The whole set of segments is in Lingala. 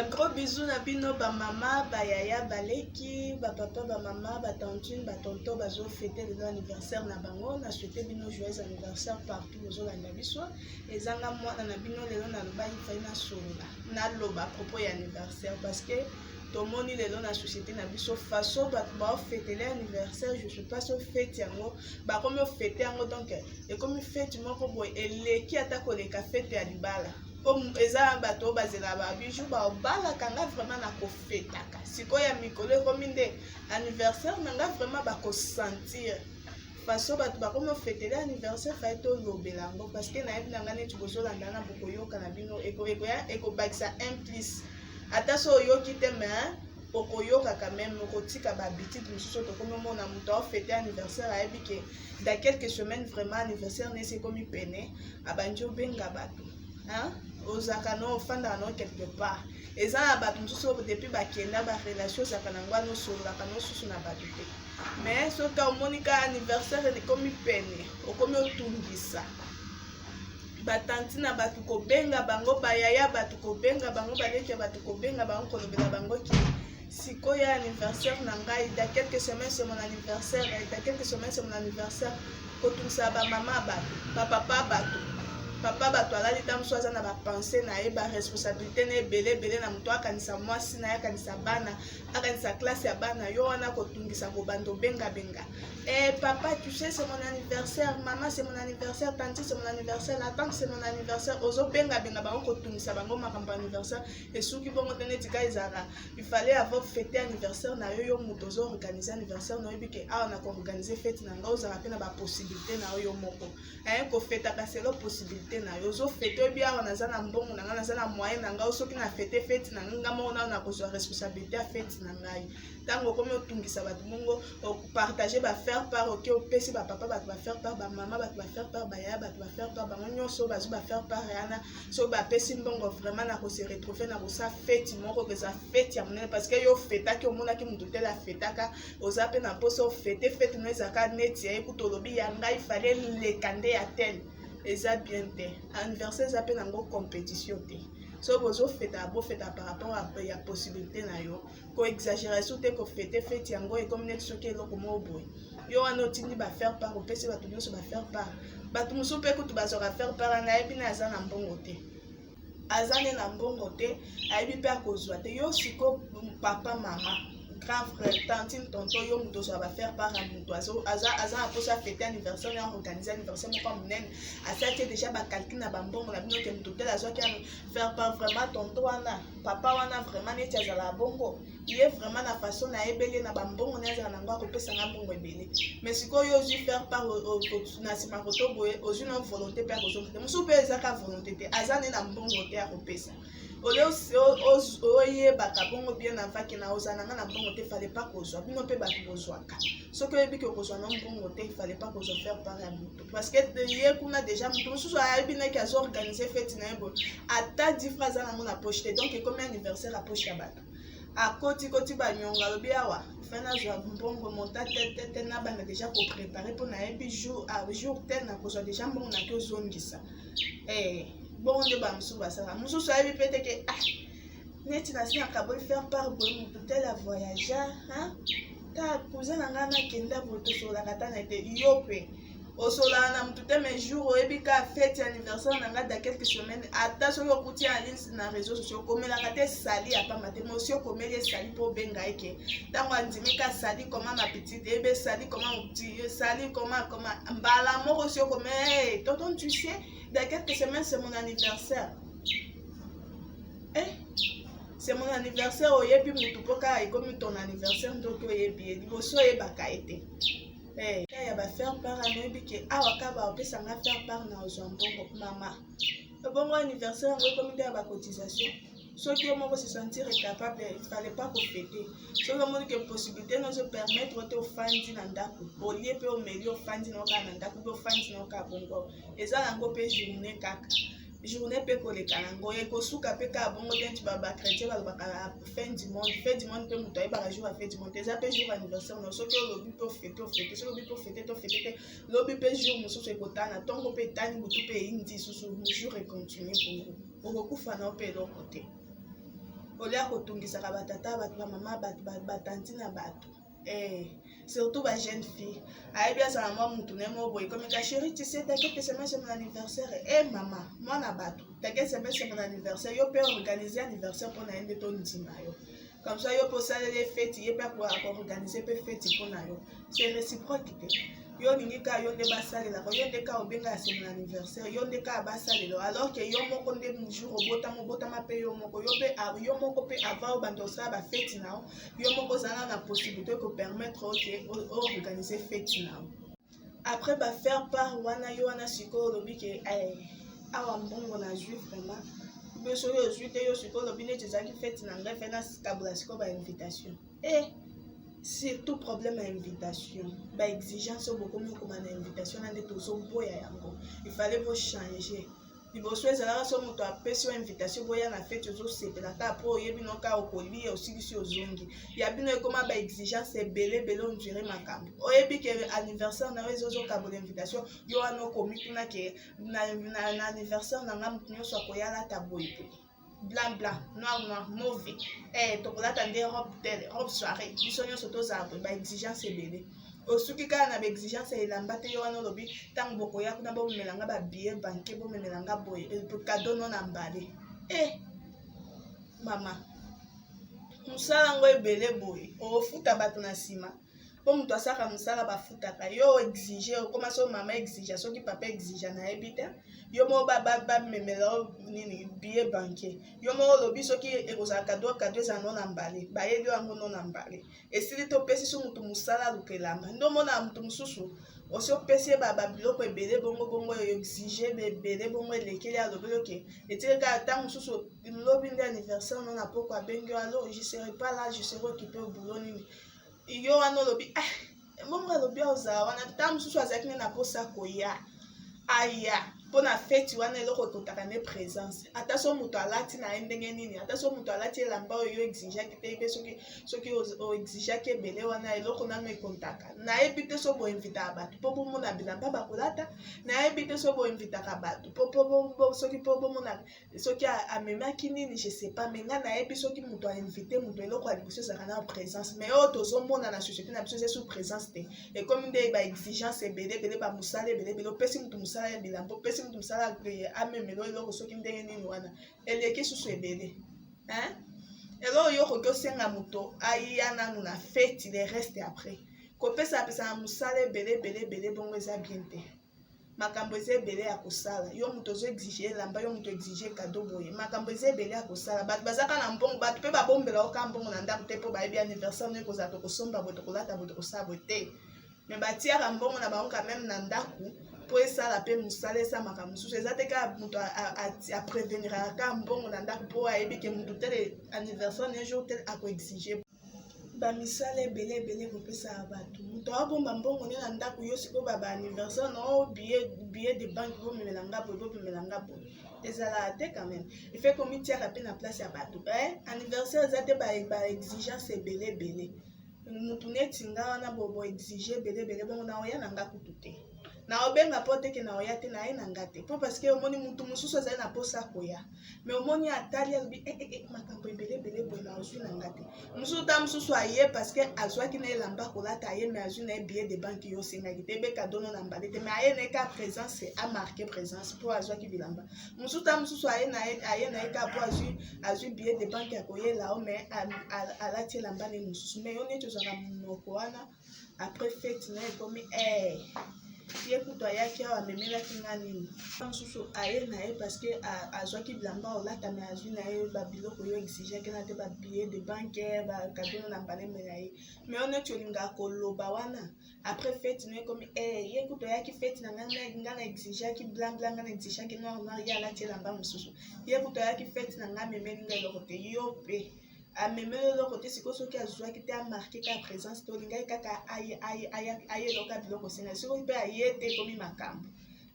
Gros bisous na bino ba mama, ba yaya, ba leki, ba papa, ba mama, ba tantine, ba tonton, bazo fêter le anniversaire na bango. Na souhaité bino joyeux anniversaire partout bozo la biso. Ezanga mwana na bino lelo na loba ifai na solola. Na loba propos ya anniversaire parce que tomoni lelo na société na biso façon ba fêter l'anniversaire, je suis pas so fête yango, ba comme fêter yango donc et comme fête moko boy eleki ata koleka fête ya libala. Comme eza bato bazela ba bijou ba bala kanga vraiment na ko fetaka sikoya mikolo comme nde anniversaire nanga vraiment ba ko sentir façon bato ba comme fêter l'anniversaire fa eto lobelango parce que na yebi nanga neti bozolanda na bokoyoka na bino eko bakisa un plus ata so yoki te mais okoyoka quand même okotika ba habitude mosusu to comme mona muto fêter anniversaire ayebi ke dans quelques semaines vraiment anniversaire ne c'est comme pene abanjo benga bato hein ozaka no ofanda no quelque part eza na bato mosusu depuis bakenda ba relation ozaka na ngwa no sololaka no susu na bato te mais soki omonika anniversaire ekomi pene okomi otungisa batanti na bato kobenga bango bayaya bato kobenga bango baleki bato kobenga bango kolobela bango ki sikoyo anniversaire na ngai dans quelques semaines c'est mon anniversaire dans quelques semaines c'est mon anniversaire kotungisa ba mama bato ba papa bato papa bato alali ntango so aza na bapense na ye baresponsabilité na ebele na moto akanisa mwasi na ye akanisa bana akanisa classe ya bana yo wana kotungisa kobanda obengabenga papa tu sais c'est mon anniversaire, maman c'est mon anniversaire, tante c'est mon anniversaire, la tante c'est mon anniversaire ozobengabenga bango kotungisa bango makambo anniversaire esuki bongo te neti ka ezala il fallait avoir fêté anniversaire na yo moto ozoorganize anniversaire na oyebi ke awa na koorganize fete na nga ozala mpe na bapossibilité na yo moko kofetaka selo possibilité na yo ozofete oyebi awa naza na mbongo na ngai naza na moyen na ngai soki na fete fete na nga moko na kozwa responsabilité ya fete na ngai ntango okomi otungisa bato bongo opartage bafaire part oke opesi bapapa bato bafaire part bamama bato bafaire part bayaya bato bafaire part bango nyonso bazwi bafaire part yana soki bapesi mbongo vraiment na kose retrouve na kosa fete moko eza fete ya monene parce que yo fetaki omonaki moto tele afetaka oza mpe na mposa ofete fete no ezaka neti ya ekuta olobi ya ngai fale leka nde ya tel eza bien te anniversaire eza mpe nango compétition te so bozofeta bofeta par rapport ya possibilité na yo koexagération te kofete fete yango ekomi neti soki eloko moko boye yo wana otindi bafaire part opesi bato nyonso bafaire part bato mosusu mpe kutu bazwaka faire part nayebi na aza na mbongo te aza ne na mbongo te ayebi mpe akozwa te yo siko papa mama grand frère tantine tonton yo moto ozwa bafaire part ya moto aza na mposa fete anniversaire ya organise anniversaire moko ya monene asaki déjà bacalcule na bambongo na bino ke moto tele azwaki faire part vraiment tonton wana papa wana vraiment neti azala bongo ye vraiment na façon na yebeli na bambongo ne azala nango akopesanga mbongo ebele mais sikoyo ozwi faire part na nsima koto boye ozwi na volonté mpe akozonga te mosusu mpe ezaka volonté te aza ne na mbongo te akopesa oyebaka bongo bien avaki na ozala nanga na mbongo te fale pas kozwa bino mpe bato bozwaka soki oyebi ke okozwa na mbongo te fale pas kozwa faire part ya moto parce que ye kuna déjà moto mosusu ayebi naki azoorganize fete na ye boye ata 10 francs aza nango na poche te donc ekomi anniversaire apoche ya bato akoti banyonga alobi awa fa nazwa mbongo monta te nabanda déjà koprépare mpo nayebi jour tel nakozwa déjà mbongo naki ozongisa bongo nde bamosusu basala mosusu ayebi mpe teke neti nasi nakaboli faire part boye moto tel avoyageur ta cousin na ngai nakenda boye tosololaka ta na ete yo mpe osola na motu te mais jour oyebi ka fete anniversaire na ngai da quelques semaines ata soki okuti en ligne na réseaux sociaux okomelaka te sali ya pamba te mais osi okomeli esali mpo obenga eke ntango andimi ka sali koma ma petite ebe sali koma mopti sali koma mbala moko osi okomeli tonton tu sais dans quelques semaines c'est mon anniversaire c'est mon anniversaire oyebi motu mpo kaka ekomi ton anniversaire ndoki oyebi ye liboso oyebaka ete ya bafaire part anoyebi ke awa ka baopesanga faire part na ozwa mbongo mama bongo anniversaire yango ekomi nde ya bacotisation soki yo moko se sentir capable il fallait pas kofete soki omoni ke possibilité nozo permettre te ofandi na ndako olie mpe omeli ofandi na okaa na ndako mpe ofandi na okaa bongo eza nango mpe journée kaka journée mpe koleka nango ekosuka mpe kaka bongo te nti bachrétien balobaka fin du monde mpe moto ayebaka jour ya fin du monde eza mpe jour anniversaire no soki olobi mpe ofete soki olobi mpe ofete tofete te lobi mpe jour mosusu ekotana ntongo mpe etani motu mpe eyindi susu jour econtinue bongo okokufa nao mpe eloko te olia kotungisaka batata bato bamama batanti na bato surtout ba jeune fille ayebi azala mwa mutu ne mo boye comme ka chérie tu sais t'inquiète c'est mon anniversaire maman mwana bato t'inquiète c'est mon anniversaire yo pe organiser anniversaire pour na yende to ndima yo comme ça yo posalele fête ye pe ko organiser pe fête pour na yo c'est réciproque te yo ningi ka yo nde basalela yo nde ka obenga c'est mon anniversaire yo nde ka basalela alors que yo moko nde jour obotama pe yo moko yo moko pe avant bando ça ba fête na yo moko zana na possibilité ko permettre organiser fête na après ba faire part wana yo wana siko lobi ke awa mbongo na jus vraiment beso yo juite yo siko lobi ne tezaki fête na ngai fena kabula siko ba invitation surtout problème à invitation ba exigence beaucoup mieux comme une invitation na ndeto zo boya yango il fallait vous changer liboso ezalaka so moto apesi yo invitation boya na fete ozosepelaka po oyebi noka okolia osilisi ozongi ya bino ekoma ba exigence ebele ondire makambo oyebi ke anniversaire na yo ezozokabola invitation yo wana okomi kuna ke na anniversaire na nga moto nyonso akoya alata boye blanc noir mauvais tokolata nde robe soirée biso nyonso tozala boye ba exigence ebele osuki kaka na ba exigence elamba te yo wana olobi ntango bokoya kuna bomemelanga babillet banke bomemelanga boye kado no na mbale mama mosala yango ebele boye ofuta bato na nsima po moto asaka mosala bafutaka yo exige okoma so mama exige soki papa exige nayebi te yo mo bamemela nini billet banke yo mo olobi soki ekozala kado ezala no na mbale bayeli yango no na mbale esili topesi so moto mosala aluka elamba nde omona moto mosusu osi opesi ye babiloko ebele bongo exige ebele bongo elekeli alobeli oke etikaka ata mosusu lobi nde anniversaire no na poko abengi alo je serai pas là je serai occupé au boulot nini yo wana olobi mbongo alobi ozala wana ta mosusu azalaki nde na posa koya aya mpo na feti wana eloko ekotaka nde présence ata so moto alati na ye ndenge nini ata so moto alati elamba oyo yo exigaki te pe soki oexigaki ebele wana eloko nano ekontaka nayebi te so boinvitaka bato mpo bomona bilamba bakolata nayebi te so boinvitaka bato soki mpo bomona soki amemaki nini je sais pas me nga nayebi soki moto ainvite moto eloko ya liboso ezalaka na présence mais oyo tozomona na société na biso eza sous présence te ekomi nde baexigence ebele bamosala ebele opesi moto mosala ya bilamba opesi moto mosala amemelo eloko soki ndenge nini wana eleki susu ebele eloko yo koki osenga moto aya nanu na feti le reste après kopesapesa na mosala ebele bongo eza bien te makambo eza ebele ya kosala yo moto ozo exige elamba yo moto exige kado boye makambo eza ebele ya kosala bato bazaka na mbongo bato mpe babombela oka mbongo na ndako te mpo bayebi anniversaire no ekozala tokosomba boye tokolata boye tokosala boye te me batiaka mbongo na bango quand même na ndako mpo esala mpe mosala esamaka mosusu eza te kaka moto apreveniraka ka mbongo na ndako mpo ayebi ke moto tel anniversaire ne jour tel akoexige bamisala ebele kopesa bato moto abomba mbongo nde na ndako yo sikoyo baanniversaire na billet de banque bomemelanga boye ezalaka te quand même efe komitiaka mpe na place ya bato anniversaire eza te baexigence ebele motu neti nga wana boexige ebele bongo na oya na nga kutu te na obenga po teke na oya te na ye na nga te mpo parceke omoni motu mosusu azali na posa koya me omoni atali alobi makambo ebele boye na ozwi na nga te mosusu ta mosusu aye parceke azwaki na elamba kolata aye me azwi na ye billet de banque yo osengaki te ebeka dono na mbale te me aye na ye ka présence amarke présence mpo azwaki bilamba mosusu ta mosusu aye na ye ka po azwi billet de banque ya koyela o me alati elamba ne mosusu me yo neti ozwaka monoko wana après fete na ekomi ye kutu ayaki awa amemelaki nga nini mosusu aye na ye parceke azwaki bilamba olata me azwi na ye babiloko yo exigaki na te babillet de banque bakadono na mbaleme na ye me yo neti olingaka koloba wana après fete na ekomi ye kutu ayaki fete na nga na exigeaki blanc nga na exigeaki noir ye alati elamba mosusu ye kutu ayaki fete na nga amemeli nga eloko te yo mpe amemeli eloko te sikoyo soki azwaki te amarke ka présence te olingaki kaka aye eloka biloko osenga sikoyo mpe aye te ekomi makambo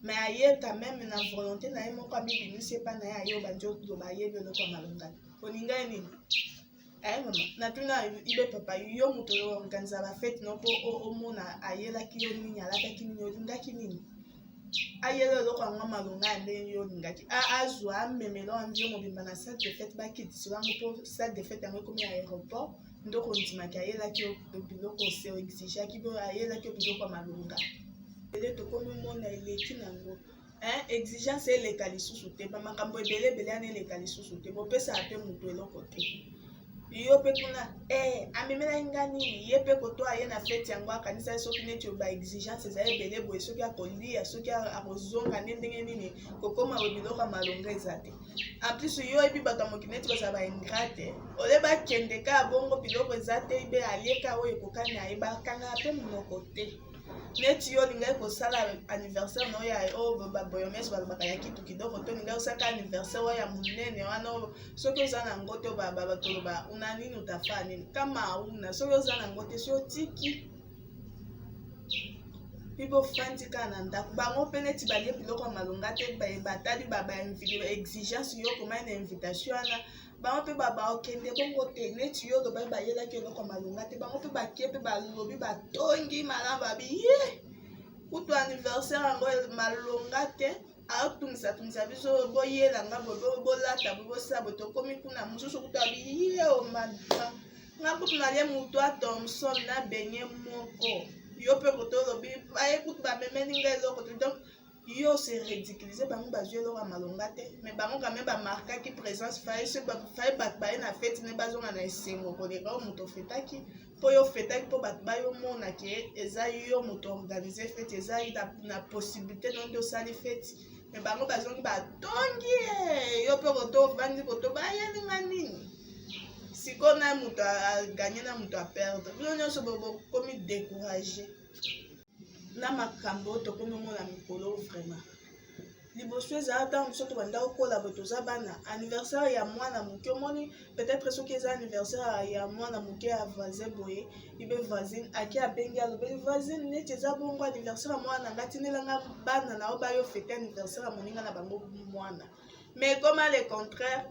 me aye quand même na volonté na ye moko amibimisi epa na ye aye obandi oloba ayebi eloko ya malongana olingai nini mama natuna ibe papa yo moto oorganiza bafete no mpo omona ayelaki yo nini alataki nini olingaki nini ayele eloko yango malonga ya ndenge yo olingaki azwa amemela wandio mobimba na salle de fête bakitisi bango mpo salle de fête yango ekomi ya aéroport ndoko ondimaki ayelaki biloko ose oexigeaki mpo ayelaki biloko ya malonga ele tokomi mona eleki nango exigence eleka lisusu te bamakambo ebele ana eleka lisusu te bopesaka mpe moto eloko te yo mpe kuna amemelaki nga nini ye mpe kotoa ye na fete yango akanisa ye soki neti ba exigence eza ebele boye soki akolia soki akozonga nde ndenge nini kokóma boye biloko ya malonga eza te en plus yo ebi bato ya mokili neti bazala baingrate ole bakende ka bongo biloko eza te mpe alieka oyo ekokani aye bakangaka mpe monoko te neti yo olingai kosala anniversaire na oyo baboyomese balobaka ya kitu kitoko to olingai kosala anniversaire oyo ya monene wana soki oza na ngo te batoloba una nini utafaa nini kama auna soki oza na ngo te so otiki bibo fandi kaka na ndako bango mpe neti balie biloko ya malonga te batali baexigence yo komai na invitation wana bango mpe baokende bongo te neti yo lobai bayelaki eloko ya malonga te bango mpe bakie mpe balobi batongi malamu babi ye kutu anniversaire yango malonga te aotungisa biso boyelanga bolata bosala bo tokomi kuna mosusu kutu abi ye omama nga kutu nalie motu a Thomson na benye moko yo mpe koto olobi aye kutu bamemeli nga eloko te donc yo se ridiculize bango bazwi eloko ya malonga te mais bango kame bamarkaki présence faye bato baye na fete ne bazonga na esengo koleka oyo moto ofetaki mpo yo ofetaki mpo bato bayomona ke eza yo moto organize fete eza na possibilité no nde osali fete mais bango bazongi batongi yo mpe koto ovandi koto bayelinga nini sikoyo na moto aganye na moto aperdre bino nyonso bokomi découragé na makambo oyo tokomi omona mikolo vraiment liboso ezala ntango biso tobanda kokola boye toza bana anniversaire ya mwana moke omoni peut-être soki eza anniversaire ya mwana moke ya voisin boye ibe voisine aki abengi alobeli voisine neti eza bongo anniversaire ya mwana nga tindelanga bana na oyo bayo fete anniversaire ya moninga na bango mwana mais comme le contraire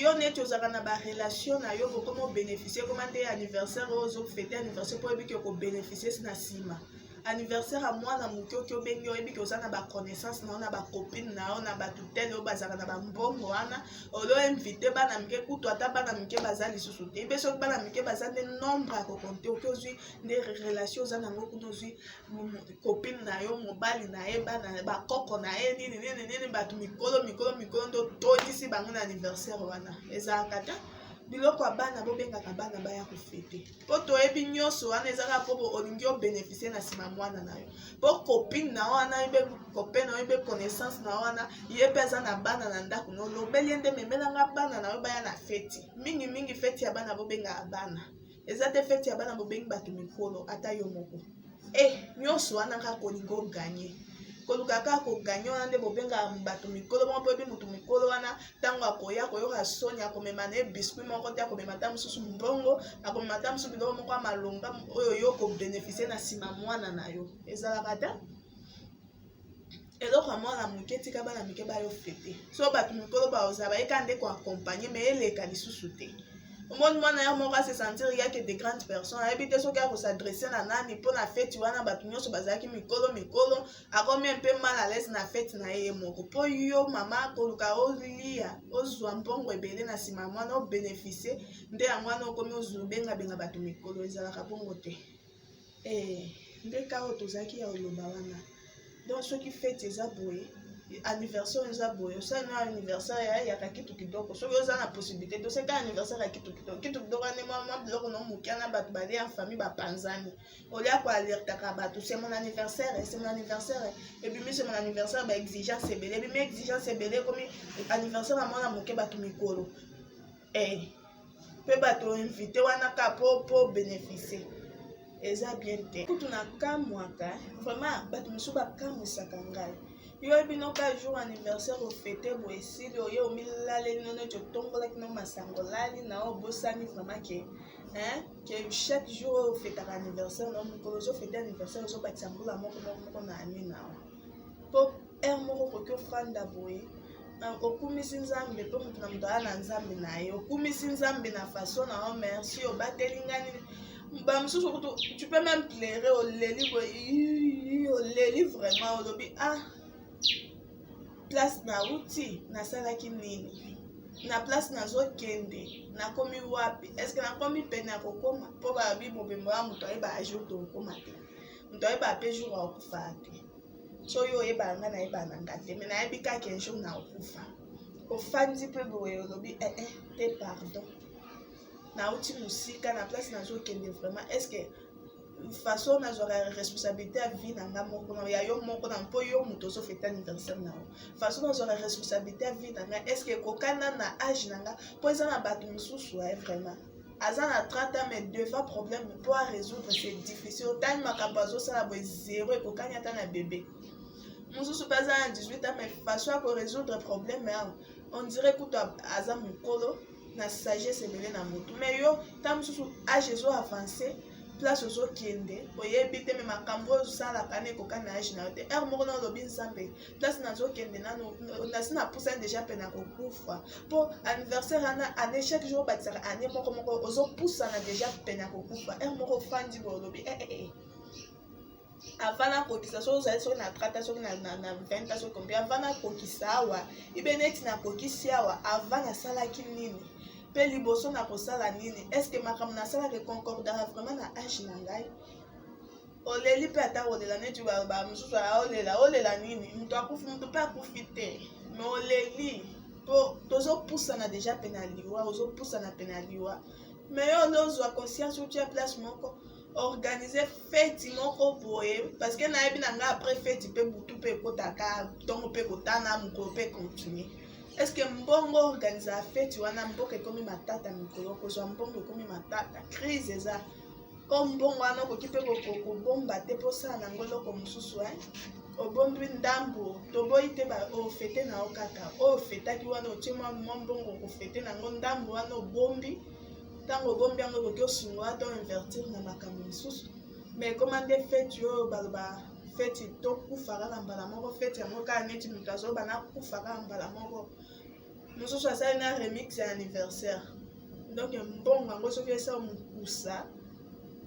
yo neti ozalaka na barelation na yo bokomi obénéficie koma nde anniversaire oyo ozofete anniversaire mpo oyebiki okobénéficie na nsima anniversaire ya mwana moke oki obengi oyebiki oza na baconnaissance na yo na bacopine na yo na batutele oyo bazalaka na bambongo wana olo invite bana mike kutu ata bana mike baza lisusu te ibe soki bana mike baza nde nombre ya kokonte oki ozwi nde relation oza nango kuna ozwi copine na yo mobali na ye bana bakoko na ye nini bato mikolo nde otondisi bango na anniversaire wana ezalaka te biloko ya bana bobengaka bana baya kofete mpo toyebi nyonso wana ezaka mpo olingi obénéficie na nsima mwana na yo mpo copine na wana yebe copain na yo yebe connaissance na wana ye mpe aza na bana na ndako na olobeli ye nde memelanga bana na yo baya na feti mingi feti ya bana bobengaka bana eza te feti ya bana bobengi bato mikolo ata yo moko nyonso wana kaka olingi oganye koluka kaka koganye wana nde bobengaka bato mikolo moko mpo ebi motu mikolo wana ntango akoya koyoka soni akomema na ye biskuit moko te akomema ta mosusu mbongo akomema ta mosusu biloko moko ya malonga oyo yo kobénéficie na nsima mwana na yo ezalaka te eloko ya mwana moke tika bana mike bayo fete so bato mikolo baozala bayeka nde koakompagne me eleka lisusu te omoni mwana ya moko ase sentir yake de grande personne ayebi te soki akosadresse na nani mpo na feti wana bato nyonso bazalaki mikolo akomi mpe mal à l'aise na feti na ye moko mpo yo mama koluka olia ozwa mbongo ebele na nsima mwana obénéficie nde yango wana okomi obenga bato mikolo ezalaka bongo te nde ka oyo tozalaki ya oloba wana donc soki feti eza boye anniversaire eza boye osali na anniversaire ya kitu kitoko soki oza na possibilité toseka anniversaire ya kitu kitoko wane mwa biloko na mokia na bato balie en famille bapanzani olia koalertaka bato c'est mon anniversaire ebimi c'est mon anniversaire baexigence ebele ebimi exigence ebele komi anniversaire ya mwana moke bato mikolo mpe bato invité wana ka po bénéficie eza bien te kutu na kamwaka vraiment bato mosusu bakamwisaka ngai yo ebinoka jour anniversaire ofete boye esili oye omilaleli no neti otongolaki no masango lali na oyo bosani vraiment ke chaque jour oyo ofetaka anniversaire na mokolo ozofete anniversaire ozobakisa mbula moko na ani nao mpo aire moko koki ofanda boye okumisi nzambe mpo moto na moto aya na nzambe na ye okumisi nzambe na façon na yo merci obateli nga nini Tu peux même pleurer au leli vraiment au lobby. Ah, place na uti, na salaki nini. Na place na zo kende, na komi wapi. Est-ce que na komi pene ya kokoma? Po ba bi mobembo ya muto ayeba ajour to kokoma te. Muto ayeba ape jour a okufa te. So yo oyeba nga na yeba na nga te. Mais na yebi kaka un jour na okufa. Ofandi pe boye au lobby te pardon. Na uti musika na place na zo kende vraiment est-ce que façon na zo responsabilité à vie na nga moko na ya yo moko na mpo yo muto zo fête anniversaire na façon na zo responsabilité à vie na nga est-ce que kokana na âge na nga po eza na bato mususu vraiment aza na 30 ans mais devant problème pour résoudre c'est difficile autant makambo azosala boye zéro ekokani ata na bébé mususu mpe aza na 18 ans mais façon ya korésoudre problème on dirait kutu aza mokolo na sagesse ebele na motu mais yo ntango mosusu age ezo avance place ozokende oyebi te me makambo ozosalaka na ekokani na age na yo te ere moko na olobi nzambe place nazokende nano nasi na pusa deja mpe na kokufa mpo anniversaire wana ane chaque jour obatisaka ane moko ozopusana deja mpe na kokufa ere moko ofandi boye olobi avant nakokisa soki ozali soki na 30 soki na 20 soki kombi avant nakokisa awa ibe neti nakokisi awa avant nasalaki nini mpe liboso na kosala nini estce makambo nasalaka concordara vraiment na age na ngai oleli mpe ata olela neti bamosusu olela nini moto akufi moto mpe akufi te me oleli mpo tozopusana deja mpe na liwa ozopusana mpe na liwa me yo olozwa conscience otia place moko organiser feti moko boye parce que nayebi na ngai après feti mpe butu mpe ekotaka ntongo mpe kotana mokolo mpe continue est-ce que mbongo organiser feti wana mboka ekomi matata mikolo kozwa mbongo ekomi matata crise eza o mbongo wana okoki mpe kobomba te mposala nango eloko mosusu obombi ndambo toboyi te ofete na yo kaka oyo ofetaki wana otie mwa mbongo okofete nango ndambo wana obombi ntango obombi yango okoki osungola to invertir na makambo mosusu mais ekoma nde feti oyo baloba feti tokufa kaka mbala moko feti yango kaka neti moto azoba nakufa kaka mbala moko mosusu asali na remix ya anniversaire donc mbongo yango soki esa mokusa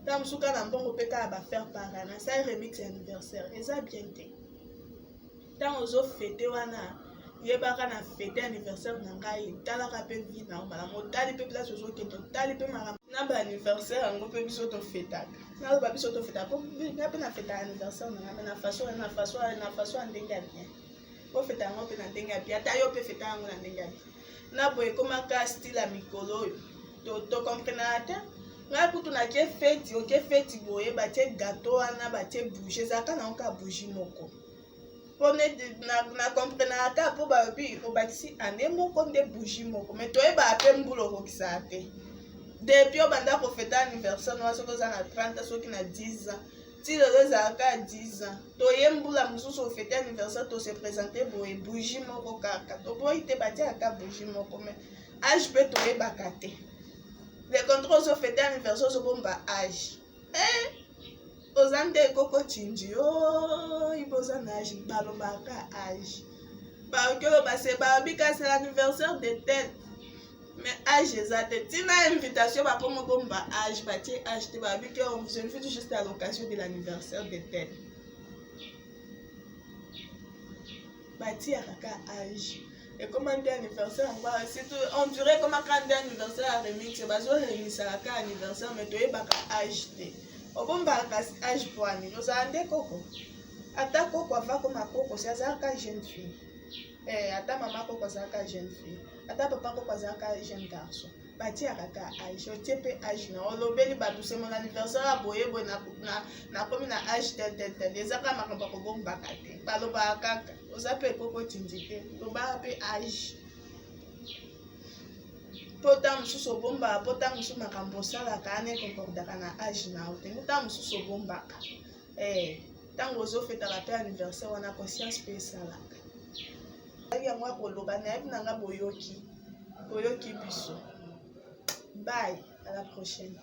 ntango mosusu kaka na mbongo mpe kaka bafaire para na asali remix ya anniversaire eza bien te ntango ozofete wana yebaka na fete anniversaire na ngai talaka mpe vi na mbala motali mpe place ozokende otali mpe makambo na baanniversaire yango mpe biso tofetaka naloba biso tofetaka mpo nga mpe na feta anniversaire na ngai na façon ya ndenge ya bien ofeta yango mpe na ndenge ya bien ata yo mpe feta yango na ndenge ya bien na boye ekomaka style ya mikolo oyo tokomprenaka te ngai kutu nakie feti oke feti boye batie gato wana batie bougie ezalaka nango ka bougie moko mpo na komprenaka ta mpo babi obakisi ane moko nde bougie moko me toyebaka mpe mbula okokisaka te depuis obanda kofeta anniversaire noa soki oza na 30 soki na 10 ans ti lelo ezalaka 10 ans toye mbula mosusu ofete anniversaire tose présente boye bougie moko kaka toboyi te batiaka bougie moko me age mpe toyebaka te le contraire ozofete anniversaire ozobomba age oza nde ekoko chinji ibo oza na age balobaka age bakelo base babika c'est l'anniversaire de tel mais age eza te ntina invitation bapo mobomba age batie age te babiki je ne fais juste à l'occasion de l'anniversaire de tel batiaka ka age ekoma nde anniversaire yango surtout on dirait ekomaka nde anniversaire ya remix bazoremisaka ka anniversaire mais toyebaka age te obombaka age po ani ozala nde koko ata koko ava koma koko si azalaka jeune fille ata mama koko azalaka jeune fille ata papa koko azalaka jeune garçon batiaka ka age otie mpe age na olobeli bato se mon anniversaire aboye boye nakomi na age tel ezaka makambo ya kobombaka te balobaka kaka oza mpe ekoko tindi te lobaka mpe age mpo ntango mosusu obombaka mpo ntango mosusu makambo osalaka ane ekonkordaka na age na yo te ntango mosusu obombaka ntango ozofetaka mpe anniversaire wana conscience mpe esalaka yango akoloba nayebi nanga boyoki biso bye à la prochaine.